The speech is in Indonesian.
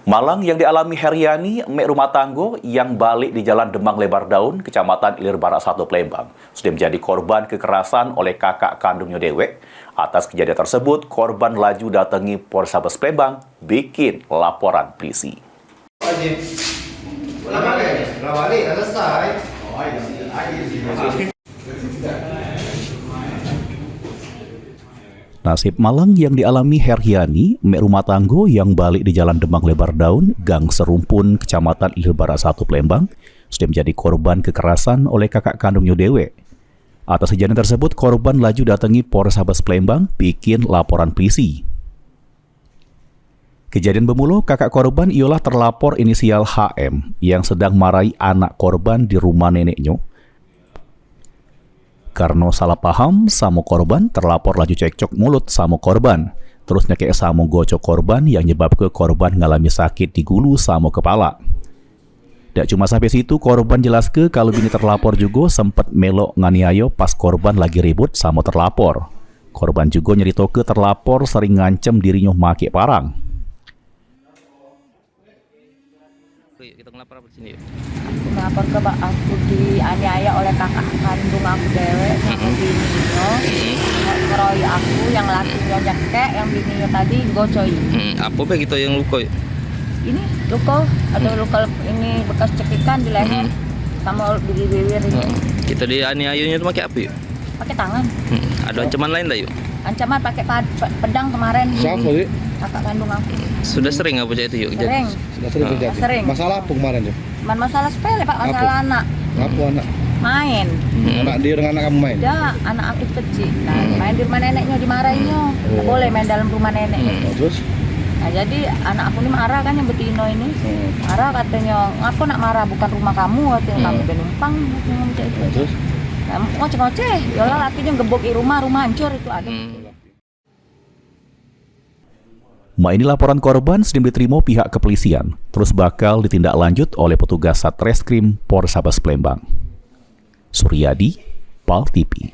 Malang yang dialami Heriani, emak rumah tangga yang balik di Jalan Demang Lebar Daun, Kecamatan Ilir Barat 1 Palembang, sudah menjadi korban kekerasan oleh kakak kandungnya dewek. Atas kejadian tersebut, korban laju datangi Polrestabes Palembang, bikin laporan polisi. Nasib malang yang dialami Heriani, emak rumah tangga yang balik di Jalan Demang Lebar Daun, Gang Serumpun, Kecamatan Ilir Barat 1 Palembang, sudah menjadi korban kekerasan oleh kakak kandungnya dewek. Atas kejadian tersebut, korban laju datangi Polrestabes Palembang, bikin laporan polisi. Kejadian bermula, kakak korban ialah terlapor inisial HM yang sedang marahi anak korban di rumah neneknya. Karena salah paham sama korban, terlapor laju cekcok mulut sama korban. Terus nyekek sama gocok korban yang nyebabkan korban ngalami sakit di gulu sama kepala. Tak cuma sampai situ, korban jelas ke kalau bini terlapor juga sempat melok nganiayo pas korban lagi ribut sama terlapor. Korban juga nyerito ke terlapor sering ngancem dirinya make parang. Kita ngelapor apa di sini? Ngelapor ke aku dianiaya oleh kakak kandung aku dewek sama bininya. Ngeroyok aku yang lakinya nyekek, yang bininya tadi gocoy. Apa begitu yang luka? Ini luka, ada luka ini bekas cekikan di leher sama di bibir ini. Kita dianiayanya itu pakai apa yuk? Pakai tangan. Ada ancaman lain tak yuk? Ancaman pakai pedang kemarin. Siapa sih? Kakak kandung aku. Sudah sering apa itu yuk? Sering. Sudah sering terjadi. Sering. Masalah apa kemarin tuh? Cuman masalah sepele Pak, masalah anak. Apa anak? Main. Anak dia dengan anak kamu main? Ya, anak aku kecil. Nah, main di rumah neneknya dimarahinnya. Nggak boleh main dalam rumah nenek. Terus? Nah, jadi anak aku ini marah kan yang betino ini. Marah katanya, ngapa nak marah, bukan rumah kamu, katanya kamu udah numpang, katanya macam itu. Terus? Nah, ngoceh-ngoceh, yolah lakinya gebok rumah hancur itu ada. Ini laporan korban sudah diterima pihak kepolisian, terus bakal ditindaklanjut oleh petugas Satreskrim Polrestabes Palembang. Suryadi, PAL TV.